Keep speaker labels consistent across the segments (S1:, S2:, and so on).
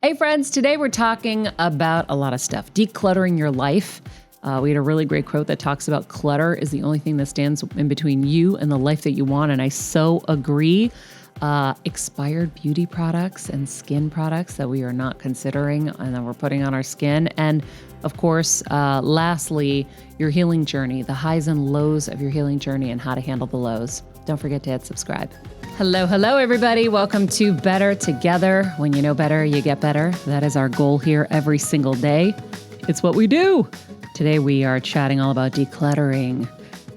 S1: Hey friends, today we're talking about a lot of stuff. Decluttering your life. We had a really great quote that talks about clutter is the only thing that stands in between you and the life that you want. And I so agree. Expired beauty products and skin products that we are not considering and that we're putting on our skin. And of course, lastly, your healing journey, the highs and lows of your healing journey and how to handle the lows. Don't forget to hit subscribe. Hello, everybody. Welcome to Better Together. When you know better, you get better. That is our goal here every single day. It's what we do. Today, we are chatting all about decluttering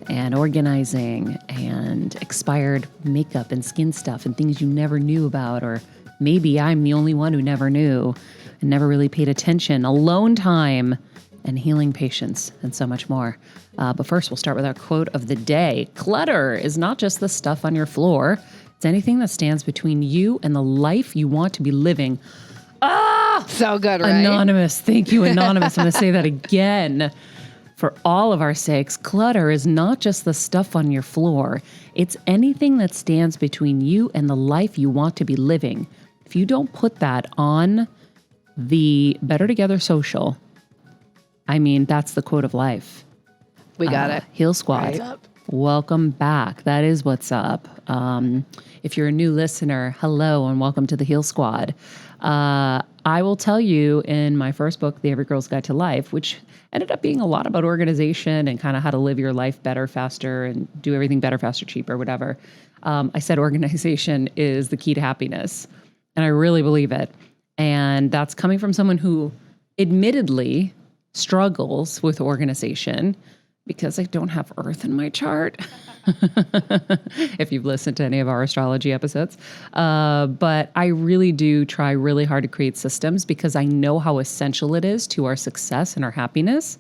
S1: and organizing and expired makeup and skin stuff and things you never knew about, or maybe I'm the only one who never knew and never really paid attention. Alone time and healing patients and so much more. But first, we'll start with our quote of the day. Clutter is not just the stuff on your floor. It's anything that stands between you and the life you want to be living.
S2: So good, right?
S1: Anonymous. Thank you, Anonymous. I'm going to say that again. For all of our sakes, clutter is not just the stuff on your floor. It's anything that stands between you and the life you want to be living. If you don't put that on the Better Together social, I mean, that's the quote of life.
S2: We got it.
S1: Heal Squad.
S2: Right.
S1: Welcome back. That is what's up. If you're a new listener, hello and welcome to the Heal Squad. I will tell you in my first book, The Every Girl's Guide to Life, which ended up being a lot about organization and kind of how to live your life better, faster, and do everything better, faster, cheaper, whatever. I said organization is the key to happiness. And I really believe it. And that's coming from someone who admittedly struggles with organization because I don't have Earth in my chart. If you've listened to any of our astrology episodes. But I really do try really hard to create systems because I know how essential it is to our success and our happiness.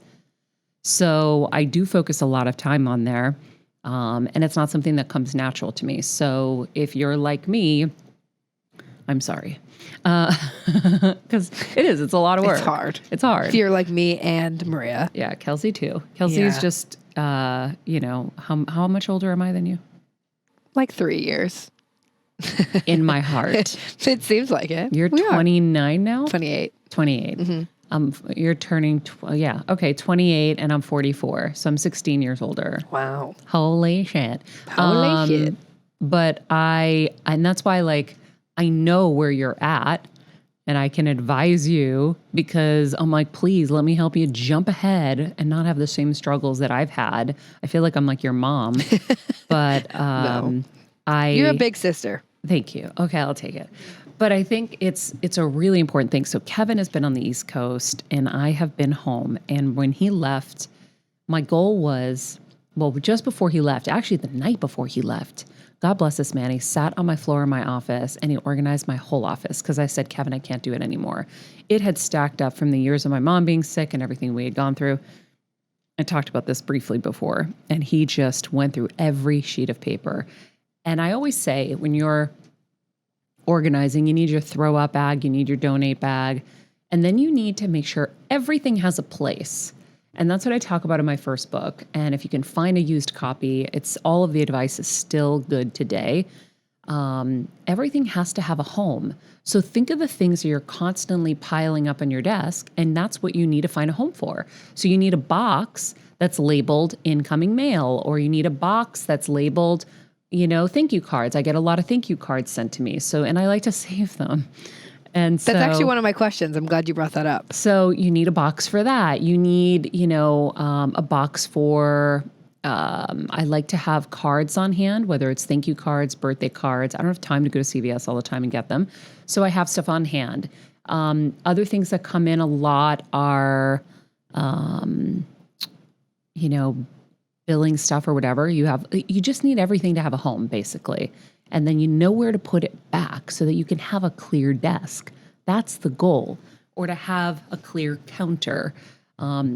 S1: So I do focus a lot of time on there. And it's not something that comes natural to me. So if you're like me, I'm sorry. Because it's a lot of work. It's hard.
S2: If you're like me and Maria.
S1: Yeah, Kelsey too. Kelsey is just, how much older am I than you?
S2: Like 3 years.
S1: In my heart.
S2: It seems like it.
S1: You're 29 now?
S2: 28.
S1: 28. Mm-hmm. You're turning, 28 and I'm 44. So I'm 16 years older.
S2: Wow.
S1: Holy shit.
S2: Holy shit.
S1: But and that's why I know where you're at and I can advise you because I'm like, please let me help you jump ahead and not have the same struggles that I've had. I feel like I'm like your mom, but
S2: no. You're a big sister.
S1: Thank you. Okay, I'll take it. But I think it's a really important thing. So Kevin has been on the East Coast and I have been home. And when he left, my goal was, just before he left, actually the night before he left, God bless this man. He sat on my floor in my office and he organized my whole office because I said, Kevin, I can't do it anymore. It had stacked up from the years of my mom being sick and everything we had gone through. I talked about this briefly before, and he just went through every sheet of paper. And I always say when you're organizing, you need your throw out bag, you need your donate bag, and then you need to make sure everything has a place. And that's what I talk about in my first book. And if you can find a used copy, all of the advice is still good today. Everything has to have a home. So think of the things that you're constantly piling up on your desk, and that's what you need to find a home for. So you need a box that's labeled incoming mail, or you need a box that's labeled, thank you cards. I get a lot of thank you cards sent to me. And I like to save them. And
S2: that's actually one of my questions. I'm glad you brought that up.
S1: So you need a box for that. You need, a box for, I like to have cards on hand, whether it's thank you cards, birthday cards. I don't have time to go to CVS all the time and get them. So I have stuff on hand. Other things that come in a lot are, billing stuff or whatever. You just need everything to have a home, basically. And then you know where to put it back so that you can have a clear desk. That's the goal. Or to have a clear counter.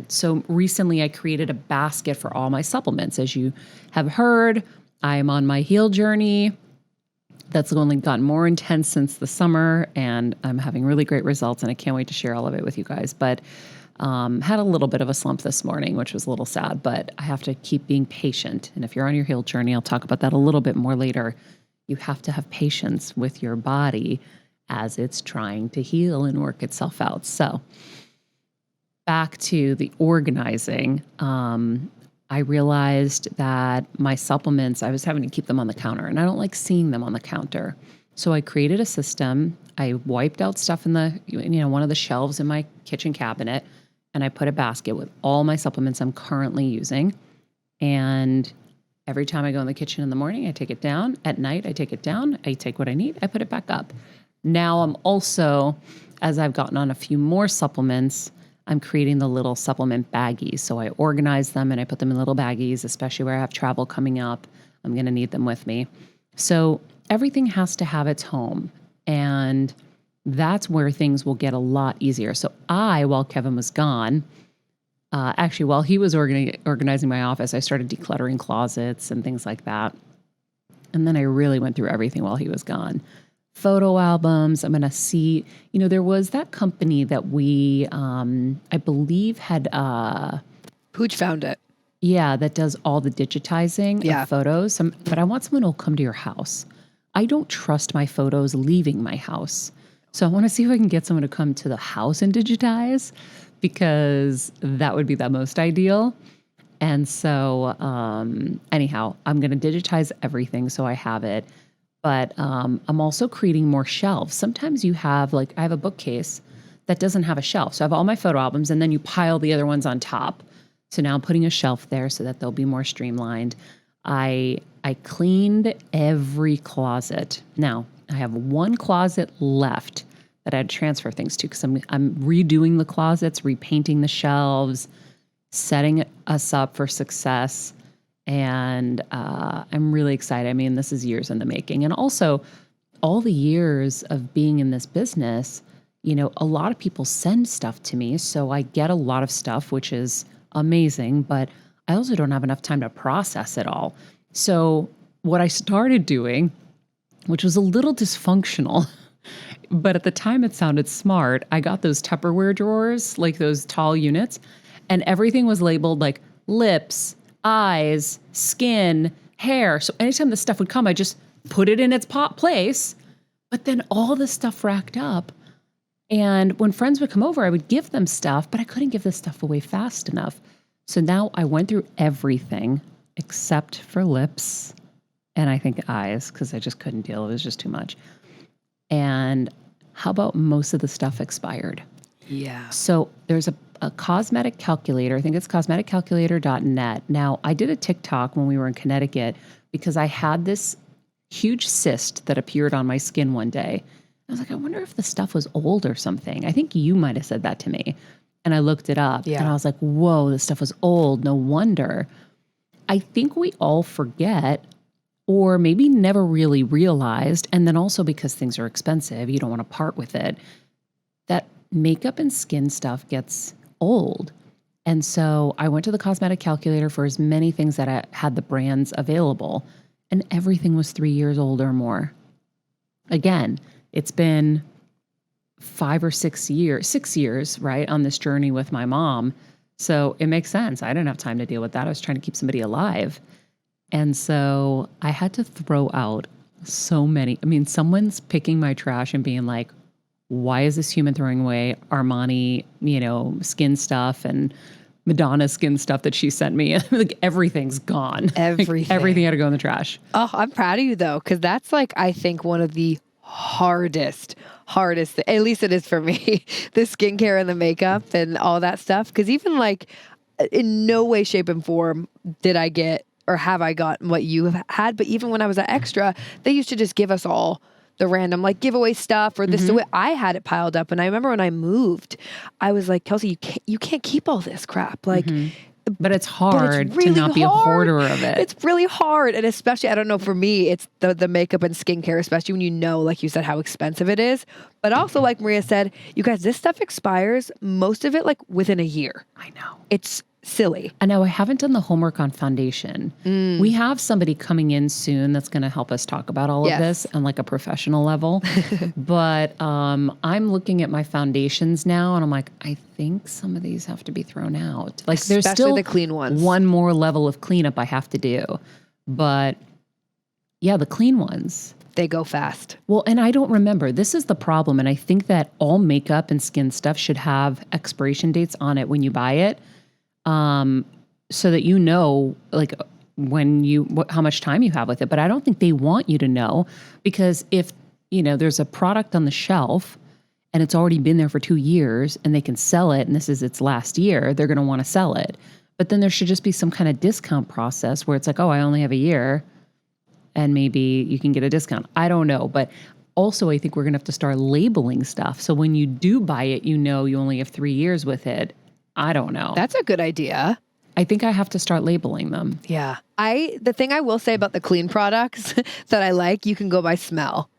S1: So recently I created a basket for all my supplements. As you have heard, I am on my heal journey. That's only gotten more intense since the summer, and I'm having really great results, and I can't wait to share all of it with you guys. But had a little bit of a slump this morning, which was a little sad, but I have to keep being patient. And if you're on your heal journey, I'll talk about that a little bit more later. You have to have patience with your body as it's trying to heal and work itself out. So back to the organizing, I realized that my supplements, I was having to keep them on the counter, and I don't like seeing them on the counter. So I created a system. I wiped out stuff in the, one of the shelves in my kitchen cabinet, and I put a basket with all my supplements I'm currently using. And every time I go in the kitchen in the morning, I take it down. At night, I take it down. I take what I need. I put it back up. Now I'm also, as I've gotten on a few more supplements, I'm creating the little supplement baggies. So I organize them and I put them in little baggies, especially where I have travel coming up. I'm going to need them with me. So everything has to have its home. And that's where things will get a lot easier. So while Kevin was gone, actually, while he was organizing my office, I started decluttering closets and things like that. And then I really went through everything while he was gone. Photo albums. I'm going to see, there was that company that we, I believe had...
S2: Pooch found it.
S1: Yeah, that does all the digitizing of photos. But I want someone who'll come to your house. I don't trust my photos leaving my house. So I want to see if I can get someone to come to the house and digitize, because that would be the most ideal. And so anyhow, I'm going to digitize everything so I have it. But I'm also creating more shelves. Sometimes you have, I have a bookcase that doesn't have a shelf. So I have all my photo albums, and then you pile the other ones on top. So now I'm putting a shelf there so that they'll be more streamlined. I cleaned every closet. Now, I have one closet left that I had to transfer things to, because I'm redoing the closets, repainting the shelves, setting us up for success. And I'm really excited. I mean, this is years in the making. And also, all the years of being in this business, a lot of people send stuff to me. So I get a lot of stuff, which is amazing. But I also don't have enough time to process it all. So what I started doing, which was a little dysfunctional, but at the time it sounded smart, I got those Tupperware drawers, like those tall units, and everything was labeled like lips, eyes, skin, hair. So anytime the stuff would come, I just put it in its place. But then all the stuff racked up. And when friends would come over, I would give them stuff, but I couldn't give this stuff away fast enough. So now I went through everything except for lips and I think eyes, because I just couldn't deal. It was just too much. And how about most of the stuff expired?
S2: Yeah.
S1: So there's a cosmetic calculator. I think it's cosmeticcalculator.net. Now, I did a TikTok when we were in Connecticut because I had this huge cyst that appeared on my skin one day. I was like, I wonder if the stuff was old or something. I think you might have said that to me. And I looked it up and I was like, whoa, this stuff was old. No wonder. I think we all forget, or maybe never really realized, and then also because things are expensive, you don't want to part with it, that makeup and skin stuff gets old. And so I went to the cosmetic calculator for as many things that I had the brands available, and everything was 3 years old or more. Again, it's been 5 or 6 years, 6 years, right, on this journey with my mom. So it makes sense. I didn't have time to deal with that. I was trying to keep somebody alive. And so I had to throw out so many. I mean, someone's picking my trash and being like, why is this human throwing away Armani, skin stuff and Madonna skin stuff that she sent me? Like, everything's gone.
S2: Everything.
S1: Like, everything had to go in the trash.
S2: Oh, I'm proud of you though, because that's I think one of the hardest, at least it is for me, the skincare and the makeup and all that stuff. Because even in no way, shape, and form did I get, or have I gotten what you have had. But even when I was at Extra, they used to just give us all the random giveaway stuff or this. Mm-hmm. I had it piled up. And I remember when I moved, I was like, Kelsey, you can't keep all this crap. Mm-hmm.
S1: But it's hard to not be a hoarder of it.
S2: It's really hard. And especially, I don't know, for me, it's the makeup and skincare, especially when like you said, how expensive it is. But also, like Maria said, you guys, this stuff expires, most of it, within a year.
S1: I know.
S2: It's silly.
S1: I know. I haven't done the homework on foundation. We have somebody coming in soon that's going to help us talk about all of this on a professional level. But I'm looking at my foundations now and I'm like, I think some of these have to be thrown out. There's still
S2: the clean ones.
S1: One more level of cleanup I have to do. But yeah, the clean ones.
S2: They go fast.
S1: Well, and I don't remember. This is the problem. And I think that all makeup and skin stuff should have expiration dates on it when you buy it. So that you know, like how much time you have with it. But I don't think they want you to know, because if, there's a product on the shelf and it's already been there for 2 years and they can sell it and this is its last year, they're going to want to sell it. But then there should just be some kind of discount process where it's like, oh, I only have a year and maybe you can get a discount. I don't know. But also I think we're going to have to start labeling stuff. So when you do buy it, you only have 3 years with it. I don't know.
S2: That's a good idea.
S1: I think I have to start labeling them.
S2: Yeah. The thing I will say about the clean products that I like, you can go by smell.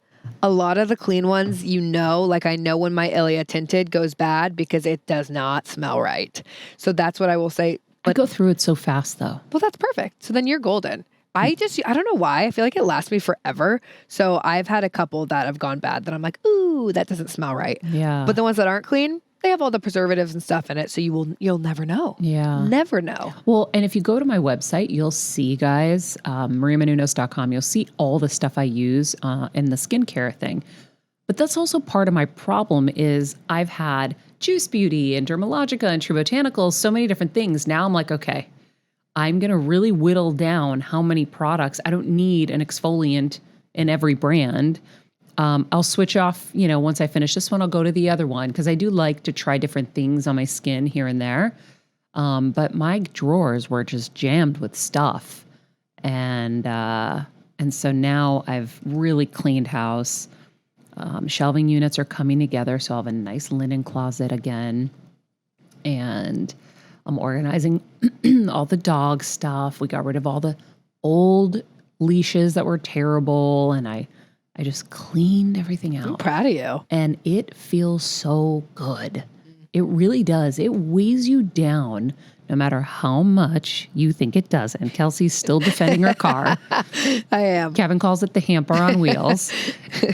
S2: A lot of the clean ones, like I know when my Ilia tinted goes bad because it does not smell right. So that's what I will say.
S1: I go through it so fast though.
S2: Well, that's perfect. So then you're golden. I don't know why. I feel like it lasts me forever. So I've had a couple that have gone bad that I'm like, ooh, that doesn't smell right.
S1: Yeah.
S2: But the ones that aren't clean, they have all the preservatives and stuff in it. So you'll never know.
S1: Yeah.
S2: Never know.
S1: Well, and if you go to my website, you'll see, guys, mariamenounos.com, you'll see all the stuff I use in the skincare thing. But that's also part of my problem is I've had Juice Beauty and Dermalogica and True Botanicals, so many different things. Now I'm like, okay, I'm going to really whittle down how many products. I don't need an exfoliant in every brand. I'll switch off, once I finish this one, I'll go to the other one because I do like to try different things on my skin here and there. But my drawers were just jammed with stuff. And so now I've really cleaned house. Shelving units are coming together. So I'll have a nice linen closet again. And I'm organizing all the dog stuff. We got rid of all the old leashes that were terrible. And I just cleaned everything out.
S2: I'm proud of you.
S1: And it feels so good. It really does. It weighs you down no matter how much you think it doesn't. Kelsey's still defending her car.
S2: I am.
S1: Kevin calls it the hamper on wheels.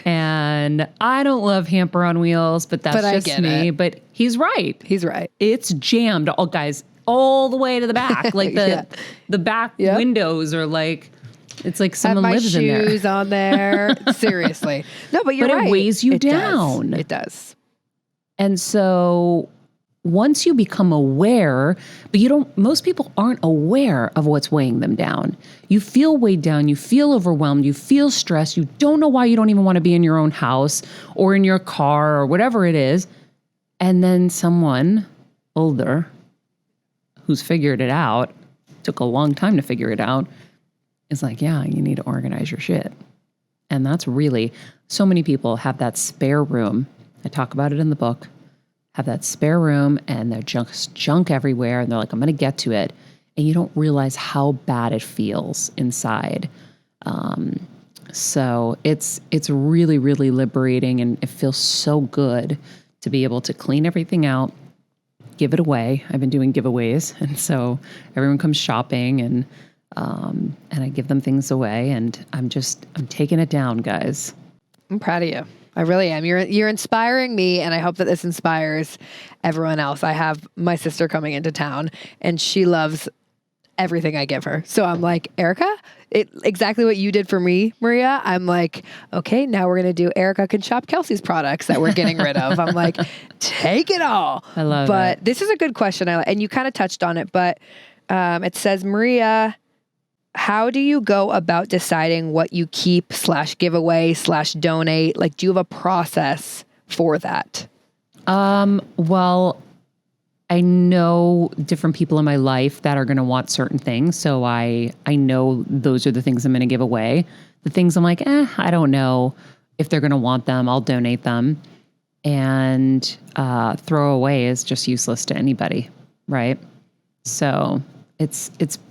S1: And I don't love hamper on wheels, but that's just me. But he's right.
S2: He's right.
S1: It's jammed, all the way to the back. Like the back windows are like... It's like someone lives in there.
S2: Have my shoes on there. Seriously. No, but you're right.
S1: But it weighs you down.
S2: It does.
S1: And so once you become aware, but most people aren't aware of what's weighing them down. You feel weighed down. You feel overwhelmed. You feel stressed. You don't know why you don't even want to be in your own house or in your car or whatever it is. And then someone older who's figured it out, took a long time to figure it out, is like, yeah, you need to organize your shit. And that's really, so many people have that spare room. I talk about it in the book, have that spare room and they're junk everywhere. And they're like, I'm going to get to it. And you don't realize how bad it feels inside. So it's really, really liberating. And it feels so good to be able to clean everything out, give it away. I've been doing giveaways. And so everyone comes shopping and I give them things away and I'm taking it down, guys.
S2: I'm proud of you. I really am. You're inspiring me and I hope that this inspires everyone else. I have my sister coming into town and she loves everything I give her. So I'm like, Erica, exactly what you did for me, Maria. I'm like, okay, now we're going to do Erica can shop Kelsey's products that we're getting rid of. I'm like, take it all.
S1: I love it.
S2: But this is a good question. And you kind of touched on it, but it says, Maria, how do you go about deciding what you keep / give away / donate? Like, do you have a process for that?
S1: Well, I know different people in my life that are going to want certain things. So I know those are the things I'm going to give away. The things I'm like, I don't know if they're going to want them. I'll donate them. And throw away is just useless to anybody, right? So it's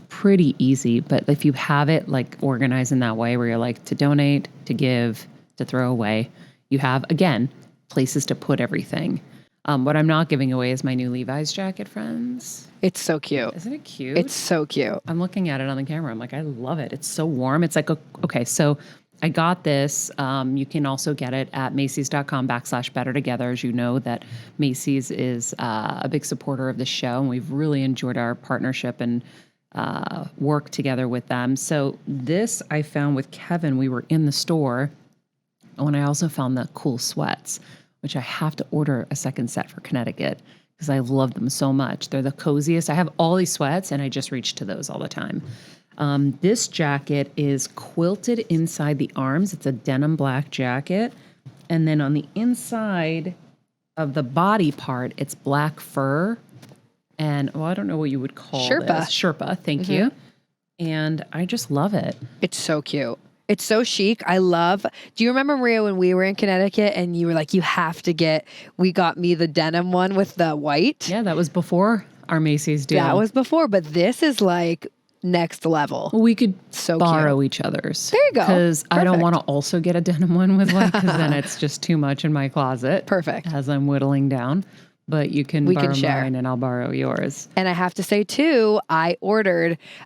S1: pretty easy, but if you have it like organized in that way where you're like to donate, to give, to throw away, you have, again, places to put everything. What I'm not giving away is my new Levi's jacket, friends.
S2: It's so cute.
S1: Isn't it cute?
S2: It's so cute.
S1: I'm looking at it on the camera. I'm like, I love it. It's so warm. It's like, okay, so I got this. You can also get it at Macy's.com /Better Together. As you know, that Macy's is a big supporter of the show, and we've really enjoyed our partnership and work together with them. So this I found with Kevin. We were in the store when I also found the cool sweats, which I have to order a second set for Connecticut because I love them so much. They're the coziest. I have all these sweats and I just reach to those all the time. This jacket is quilted inside the arms. It's a denim black jacket. And then on the inside of the body part, it's black fur. And, I don't know what you would call
S2: Sherpa.
S1: this. Sherpa, thank you. And I just love it.
S2: It's so cute. It's so chic. I love. Do you remember, Maria, when we were in Connecticut and you were like, you have to get, we got me the denim one with the white?
S1: Yeah, that was before our Macy's deal.
S2: That was before, but this is like next level.
S1: Well, we could
S2: So
S1: borrow each other's.
S2: There you go.
S1: Because I don't
S2: Perfect.
S1: want to also get a denim one with white because then it's just too much in my closet.
S2: Perfect.
S1: As I'm whittling down. But you can
S2: We
S1: borrow
S2: can share.
S1: mine and I'll borrow yours.
S2: And I have to say too, I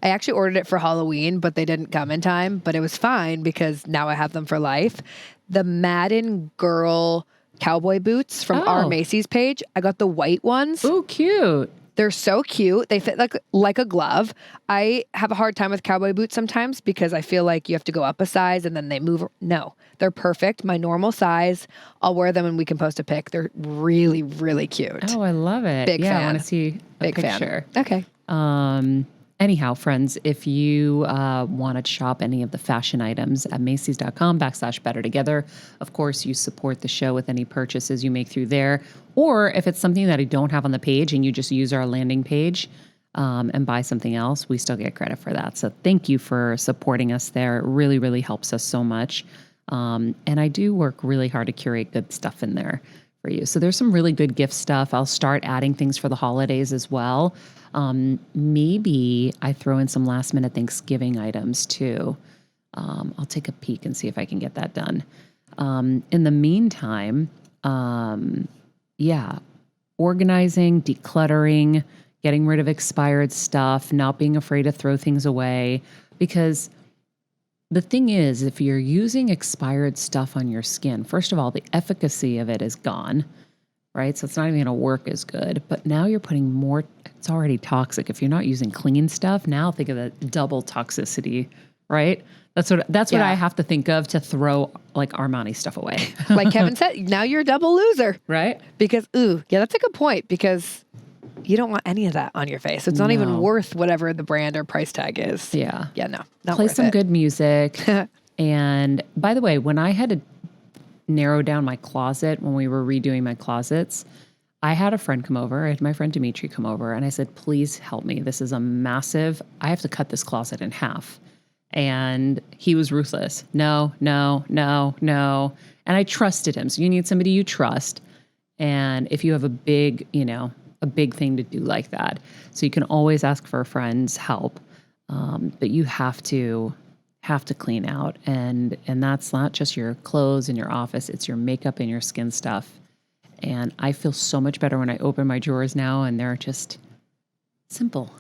S2: actually ordered it for Halloween, but they didn't come in time, but it was fine because now I have them for life. The Madden Girl cowboy boots from our
S1: Oh.
S2: Macy's page. I got the white ones.
S1: Oh, cute.
S2: They're so cute. They fit like a glove. I have a hard time with cowboy boots sometimes because I feel like you have to go up a size and then they move. No, they're perfect. My normal size. I'll wear them and we can post a pic. They're really, really cute.
S1: Oh, I love it.
S2: Big
S1: yeah, I
S2: fan.
S1: want to see a
S2: Big
S1: picture.
S2: fan. Okay.
S1: Anyhow, friends, if you want to shop any of the fashion items at Macys.com/better together, of course, you support the show with any purchases you make through there. Or if it's something that I don't have on the page and you just use our landing page and buy something else, we still get credit for that. So thank you for supporting us there. It really, really helps us so much. And I do work really hard to curate good stuff in there for you. So there's some really good gift stuff. I'll start adding things for the holidays as well. Maybe I throw in some last minute Thanksgiving items too. I'll take a peek and see if I can get that done. In the meantime, organizing, decluttering, getting rid of expired stuff, not being afraid to throw things away. Because the thing is, if you're using expired stuff on your skin, first of all, the efficacy of it is gone, right? So it's not even going to work as good. But now you're putting more, it's already toxic. If you're not using clean stuff, now think of the double toxicity, right? That's what
S2: Yeah.
S1: I have to think of to throw like Armani stuff away.
S2: Like Kevin said, now you're a double loser.
S1: Right?
S2: Because, that's a good point because you don't want any of that on your face. It's not even
S1: No.
S2: worth whatever the brand or price tag is.
S1: Yeah.
S2: Yeah, no, not
S1: Play
S2: worth
S1: some
S2: it.
S1: good music. And by the way, when I had to narrow down my closet, when we were redoing my closets, I had a friend come over. I had my friend Dimitri come over and I said, please help me. This is a massive, I have to cut this closet in half. And he was ruthless. No. And I trusted him. So you need somebody you trust. And if you have a big thing to do like that. So you can always ask for a friend's help. But you have to clean out. And that's not just your clothes and your office. It's your makeup and your skin stuff. And I feel so much better when I open my drawers now and they're just simple.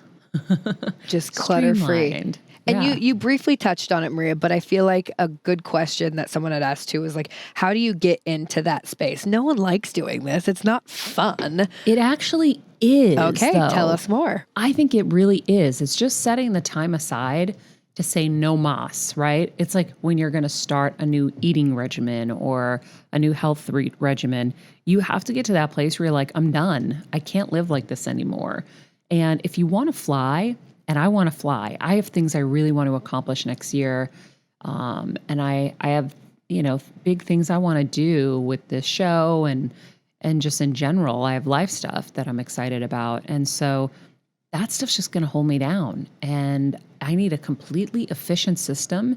S2: Just clutter-free.
S1: Streamlined.
S2: And
S1: Yeah.
S2: you briefly touched on it, Maria, but I feel like a good question that someone had asked too is like, how do you get into that space? No one likes doing this. It's not fun.
S1: It actually is.
S2: Okay,
S1: though.
S2: tell us more.
S1: I think it really is. It's just setting the time aside to say no mas, right? It's like when you're going to start a new eating regimen or a new health regimen, you have to get to that place where you're like, I'm done. I can't live like this anymore. And if you want to fly, and I want to fly, I have things I really want to accomplish next year. And I have, big things I want to do with this show and just in general. I have life stuff that I'm excited about. And so that stuff's just going to hold me down. And I need a completely efficient system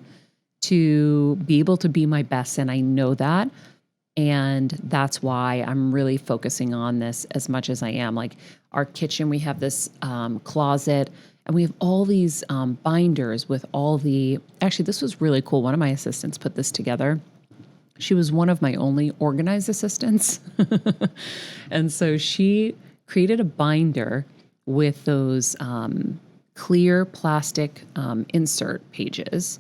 S1: to be able to be my best. And I know that. And that's why I'm really focusing on this as much as I am. Like our kitchen, we have this closet and we have all these binders with actually, this was really cool. One of my assistants put this together. She was one of my only organized assistants. And so she created a binder with those clear plastic insert pages.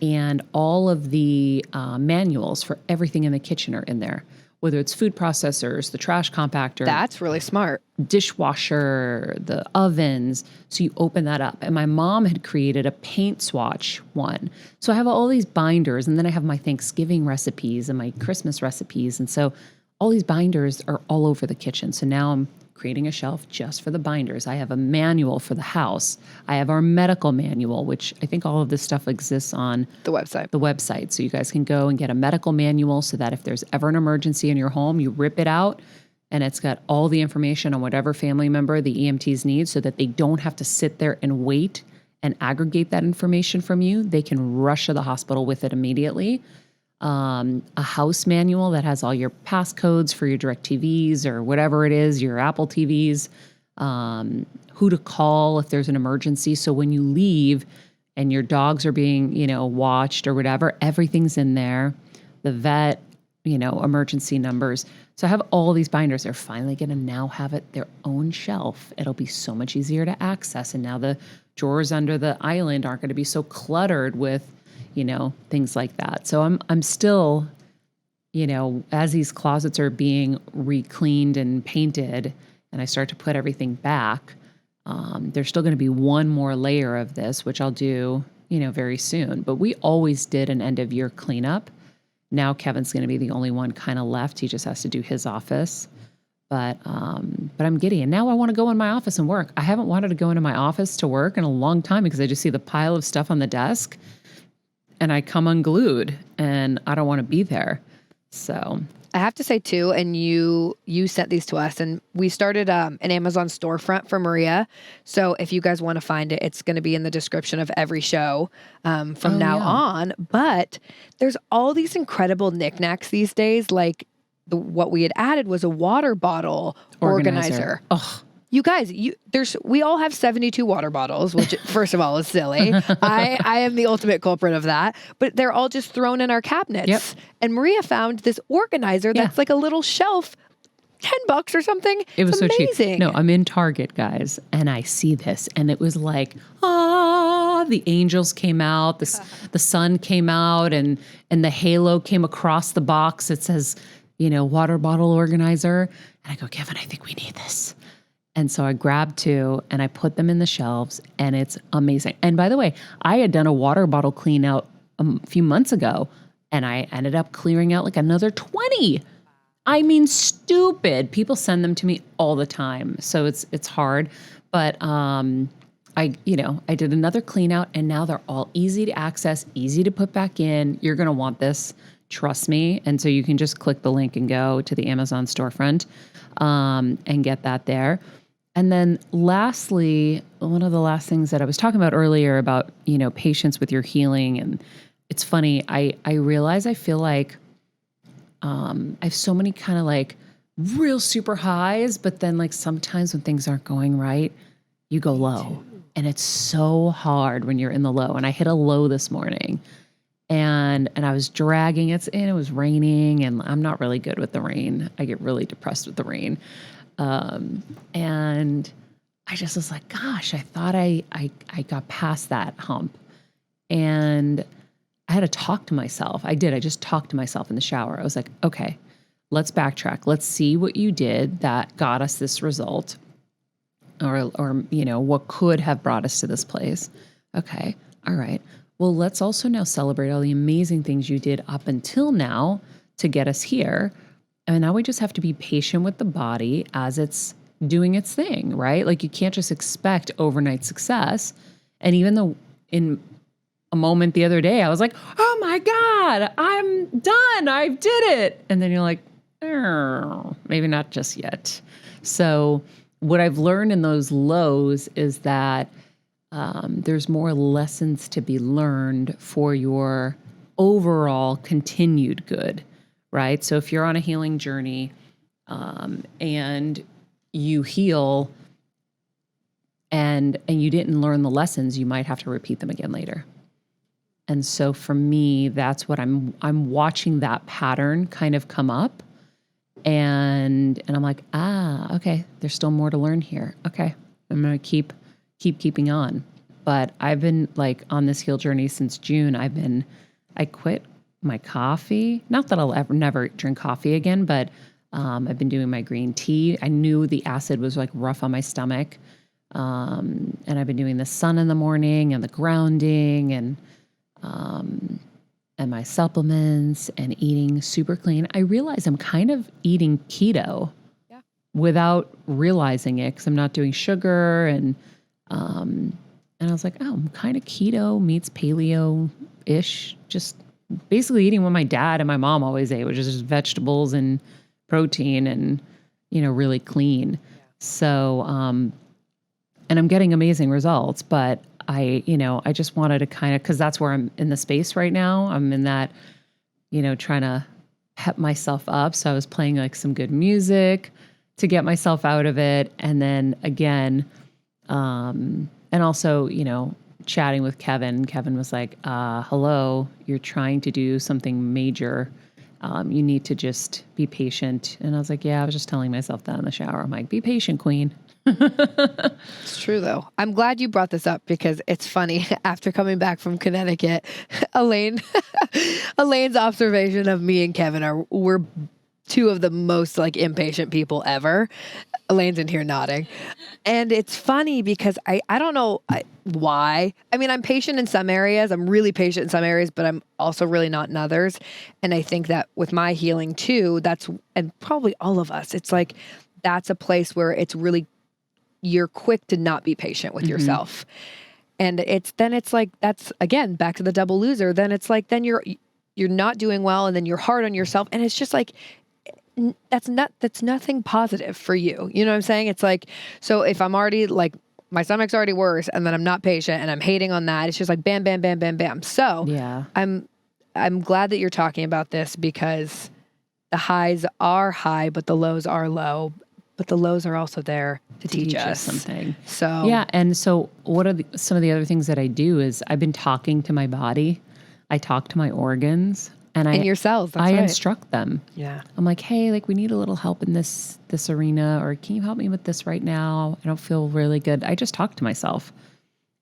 S1: And all of the manuals for everything in the kitchen are in there. whether it's food processors, the trash compactor,
S2: That's really smart.
S1: dishwasher, the ovens. So you open that up. And my mom had created a paint swatch one. So I have all these binders, and then I have my Thanksgiving recipes and my Christmas recipes. And so all these binders are all over the kitchen. So now I'm creating a shelf just for the binders. I have a manual for the house. I have our medical manual, which I think all of this stuff exists on
S2: The website.
S1: the website. So you guys can go and get a medical manual so that if there's ever an emergency in your home, you rip it out and it's got all the information on whatever family member the EMTs need so that they don't have to sit there and wait and aggregate that information from you. They can rush to the hospital with it immediately. A house manual that has all your passcodes for your DirecTVs or whatever it is, your Apple TVs, who to call if there's an emergency. So when you leave and your dogs are being, watched or whatever, everything's in there. The vet, emergency numbers. So I have all these binders. They're finally going to now have their own shelf. It'll be so much easier to access. And now the drawers under the island aren't going to be so cluttered with things like that. So I'm still, as these closets are being re-cleaned and painted and I start to put everything back, there's still going to be one more layer of this, which I'll do, very soon. But we always did an end of year cleanup. Now Kevin's going to be the only one kind of left. He just has to do his office. But I'm giddy. And now I want to go in my office and work. I haven't wanted to go into my office to work in a long time because I just see the pile of stuff on the desk and I come unglued and I don't want to be there. So
S2: I have to say too, and you sent these to us, and we started an Amazon storefront for Maria. So if you guys want to find it, it's going to be in the description of every show from now on. But there's all these incredible knickknacks these days. Like what we had added was a water bottle organizer.
S1: Ugh.
S2: You guys, we all have 72 water bottles, which first of all is silly. I am the ultimate culprit of that, but they're all just thrown in our cabinets.
S1: Yep.
S2: And Maria found this organizer that's like a little shelf, $10 or something.
S1: It was
S2: amazing.
S1: so cheap. No, I'm in Target, guys, and I see this, and it was like, the angels came out, the sun came out, and the halo came across the box. It says, water bottle organizer. And I go, Kevin, I think we need this. And so I grabbed two and I put them in the shelves, and it's amazing. And by the way, I had done a water bottle clean out a few months ago, and I ended up clearing out like another 20. I mean, stupid. People send them to me all the time. So it's hard. But I did another clean out, and now they're all easy to access, easy to put back in. You're going to want this. Trust me. And so you can just click the link and go to the Amazon storefront and get that there. And then lastly, one of the last things that I was talking about earlier about, patience with your healing. And it's funny, I realize I feel like I have so many kind of like real super highs, but then like sometimes when things aren't going right, you go low. And it's so hard when you're in the low. And I hit a low this morning. And I was dragging it, and it was raining, and I'm not really good with the rain. I get really depressed with the rain. And I just was like, gosh, I thought I got past that hump. And I had to talk to myself. I just talked to myself in the shower. I was like, okay, let's backtrack. Let's see what you did that got us this result, or what could have brought us to this place. Okay. All right. Well, let's also now celebrate all the amazing things you did up until now to get us here. And now we just have to be patient with the body as it's doing its thing, right? Like you can't just expect overnight success. And even though in a moment the other day, I was like, oh my God, I'm done. I did it. And then you're like, maybe not just yet. So what I've learned in those lows is that there's more lessons to be learned for your overall continued good, right? So if you're on a healing journey and you heal and you didn't learn the lessons, you might have to repeat them again later. And so for me, that's what I'm watching that pattern kind of come up, and I'm like, okay, there's still more to learn here. Okay, I'm gonna keep keeping on. But I've been like on this heal journey since June. I quit my coffee. Not that I'll ever never drink coffee again, but I've been doing my green tea. I knew the acid was like rough on my stomach. And I've been doing the sun in the morning and the grounding and my supplements and eating super clean. I realize I'm kind of eating keto without realizing it because I'm not doing sugar and I was like, oh, I'm kind of keto meets paleo-ish, just basically eating what my dad and my mom always ate, which is just vegetables and protein and, really clean. So, and I'm getting amazing results, but I just wanted to kind of, cause that's where I'm in the space right now. I'm in that, trying to pep myself up. So I was playing like some good music to get myself out of it. And then again, and also, chatting with Kevin. Kevin was like, hello, you're trying to do something major. You need to just be patient. And I was like, yeah, I was just telling myself that in the shower. I'm like, be patient, queen.
S2: It's true, though. I'm glad you brought this up because it's funny. After coming back from Connecticut, Elaine's observation of me and Kevin we're two of the most like impatient people ever. Elaine's in here nodding. And it's funny because I don't know why. I mean, I'm patient in some areas. I'm really patient in some areas, but I'm also really not in others. And I think that with my healing too, and probably all of us, it's like, that's a place where it's really, you're quick to not be patient with yourself. And it's like, that's again, back to the double loser. Then it's like, then you're not doing well and then you're hard on yourself. And it's just like, that's nothing positive for you. You know what I'm saying? It's like, so if I'm already like, my stomach's already worse and then I'm not patient and I'm hating on that, it's just like bam, bam, bam, bam, bam. So yeah, I'm glad that you're talking about this because the highs are high, but the lows are low, but the lows are also there to teach us
S1: something.
S2: So
S1: yeah. And so what are some of the other things that I do is I've been talking to my body. I talk to my organs. And
S2: your cells. That's
S1: I
S2: right.
S1: instruct them.
S2: Yeah.
S1: I'm like, hey, like we need a little help in this arena, or can you help me with this right now? I don't feel really good. I just talk to myself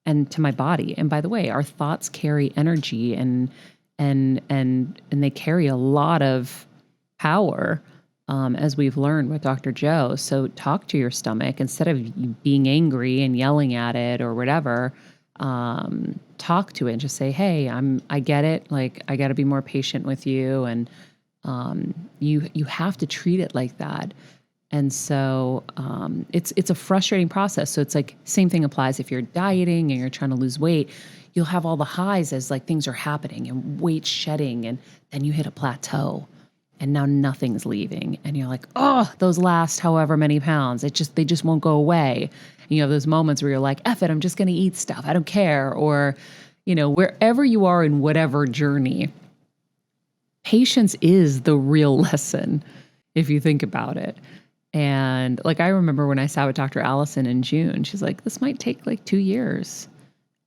S1: and to my body. And by the way, our thoughts carry energy and they carry a lot of power, as we've learned with Dr. Joe. So talk to your stomach instead of being angry and yelling at it or whatever. Talk to it and just say, hey, I get it. Like, I got to be more patient with you. And, you have to treat it like that. And so, it's a frustrating process. So it's like, same thing applies if you're dieting and you're trying to lose weight, you'll have all the highs as like things are happening and weight shedding. And then you hit a plateau and now nothing's leaving. And you're like, oh, those last however many pounds, they just won't go away. You have those moments where you're like, F it, I'm just going to eat stuff. I don't care. Or, wherever you are in whatever journey, patience is the real lesson if you think about it. And like, I remember when I sat with Dr. Allison in June, she's like, this might take like 2 years.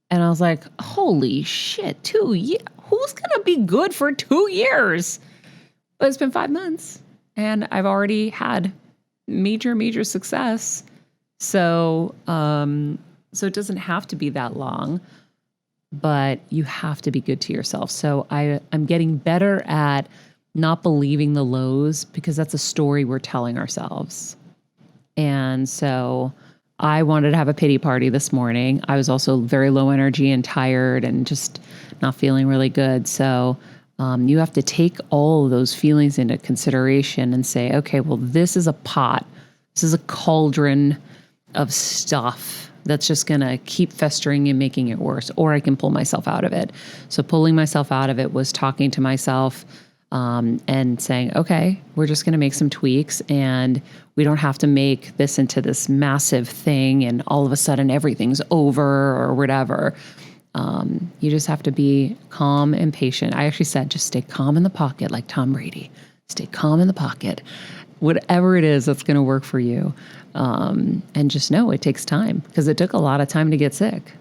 S1: And I was like, holy shit, 2 years? Who's going to be good for 2 years? But it's been 5 months and I've already had major success. So, so it doesn't have to be that long, but you have to be good to yourself. So I'm getting better at not believing the lows because that's a story we're telling ourselves. And so I wanted to have a pity party this morning. I was also very low energy and tired and just not feeling really good. So, you have to take all of those feelings into consideration and say, okay, well, this is a pot. This is a cauldron of stuff that's just going to keep festering and making it worse, or I can pull myself out of it. So pulling myself out of it was talking to myself, and saying, okay, we're just going to make some tweaks and we don't have to make this into this massive thing and all of a sudden everything's over or whatever. You just have to be calm and patient. I actually said, just stay calm in the pocket, like Tom Brady. Stay calm in the pocket. Whatever it is that's going to work for you. And just know it takes time because it took a lot of time to get sick.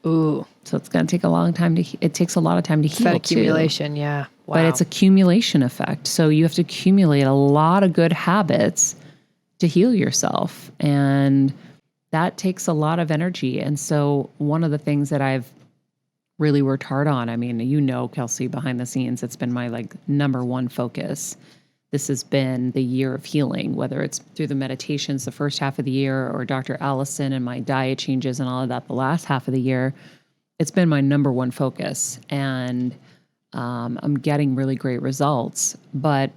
S2: Ooh.
S1: So it's going to take a long time it takes a lot of time to heal.
S2: That accumulation, too. Yeah. Wow.
S1: But it's accumulation effect. So you have to accumulate a lot of good habits to heal yourself. And that takes a lot of energy. And so one of the things that I've really worked hard on. I mean, Kelsey, behind the scenes, it's been my like number one focus. This has been the year of healing, whether it's through the meditations the first half of the year or Dr. Allison and my diet changes and all of that the last half of the year. It's been my number one focus, and I'm getting really great results. But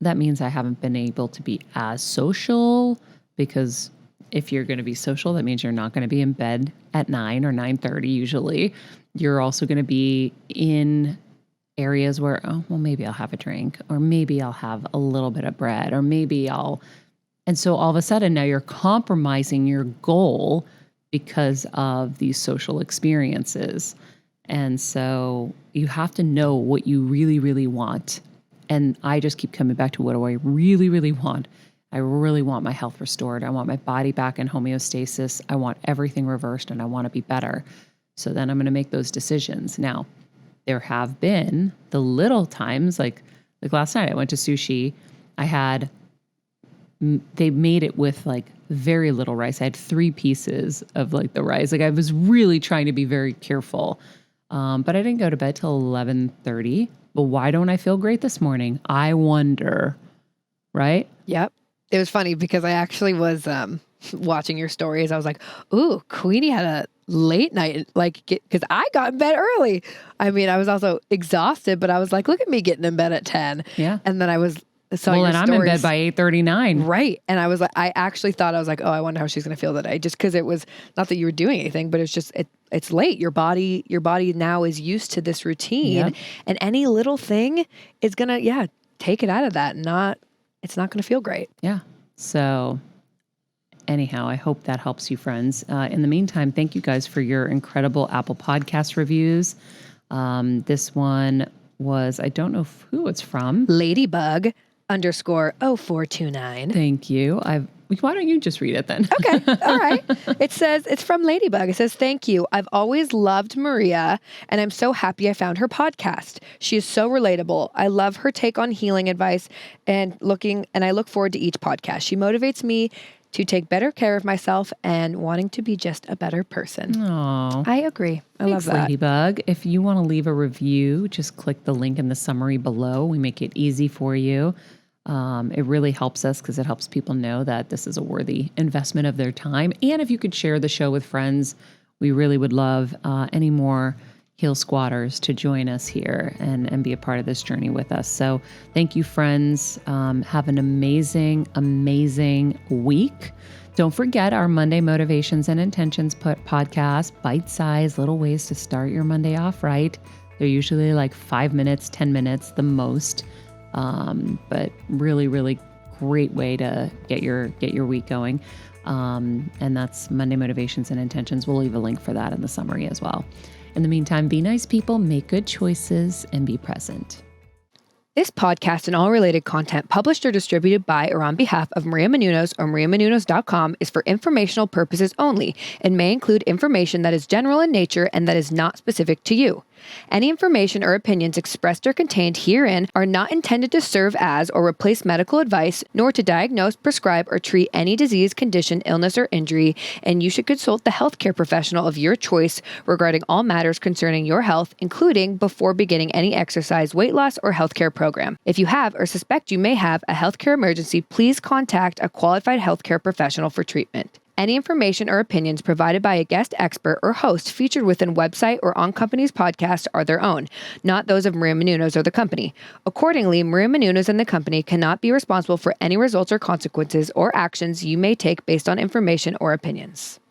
S1: that means I haven't been able to be as social, because if you're going to be social, that means you're not going to be in bed at 9 or 9:30 usually. You're also going to be in areas where, oh, well, maybe I'll have a drink, or maybe I'll have a little bit of bread, or and so all of a sudden now you're compromising your goal because of these social experiences. And so you have to know what you really, really want. And I just keep coming back to, what do I really, really want? I really want my health restored. I want my body back in homeostasis. I want everything reversed, and I want to be better. So then I'm going to make those decisions. Now, there have been the little times, like last night I went to sushi. They made it with like very little rice. I had 3 pieces of like the rice. Like I was really trying to be very careful. But I didn't go to bed till 11:30. But why don't I feel great this morning? I wonder, right?
S2: Yep. It was funny because I actually was watching your stories. I was like, ooh, Queenie had a late night, because I got in bed early. I mean, I was also exhausted, but I was like, look at me getting in bed at 10.
S1: Yeah.
S2: And then I saw
S1: well,
S2: your
S1: and
S2: stories.
S1: I'm in bed by 8:39.
S2: Right. And I was like, I actually thought, I was like, oh, I wonder how she's going to feel today. Just because it was not that you were doing anything, but it's just, it's late. Your body now is used to this routine.
S1: Yep.
S2: And any little thing is going to, take it out of that. It's not going to feel great.
S1: Yeah. So anyhow, I hope that helps you, friends. In the meantime, thank you guys for your incredible Apple Podcast reviews. This one was, I don't know who it's from.
S2: Ladybug _0429.
S1: Thank you. Why don't you just read it then?
S2: Okay. All right. It says, it's from Ladybug. It says, thank you. I've always loved Maria, and I'm so happy I found her podcast. She is so relatable. I love her take on healing advice and I look forward to each podcast. She motivates me to take better care of myself and wanting to be just a better person.
S1: Aww.
S2: I agree.
S1: Thanks,
S2: love that.
S1: Ladybug. If you want to leave a review, just click the link in the summary below. We make it easy for you. It really helps us because it helps people know that this is a worthy investment of their time. And if you could share the show with friends, we really would love any more Heal Squatters to join us here and be a part of this journey with us. So thank you, friends. Have an amazing, amazing week. Don't forget our Monday Motivations and Intentions podcast, bite-sized little ways to start your Monday off right. They're usually like 5 minutes, 10 minutes, the most. But really, really great way to get your week going. And that's Monday Motivations and Intentions. We'll leave a link for that in the summary as well. In the meantime, be nice people, make good choices, and be present.
S2: This podcast and all related content published or distributed by or on behalf of Maria Menounos or mariamenounos.com is for informational purposes only and may include information that is general in nature and that is not specific to you. Any information or opinions expressed or contained herein are not intended to serve as or replace medical advice, nor to diagnose, prescribe, or treat any disease, condition, illness, or injury, and you should consult the healthcare professional of your choice regarding all matters concerning your health, including before beginning any exercise, weight loss, or healthcare program. If you have or suspect you may have a healthcare emergency, please contact a qualified healthcare professional for treatment. Any information or opinions provided by a guest expert or host featured within website or on company's podcast are their own, not those of Maria Menounos or the company. Accordingly, Maria Menounos and the company cannot be responsible for any results or consequences or actions you may take based on information or opinions.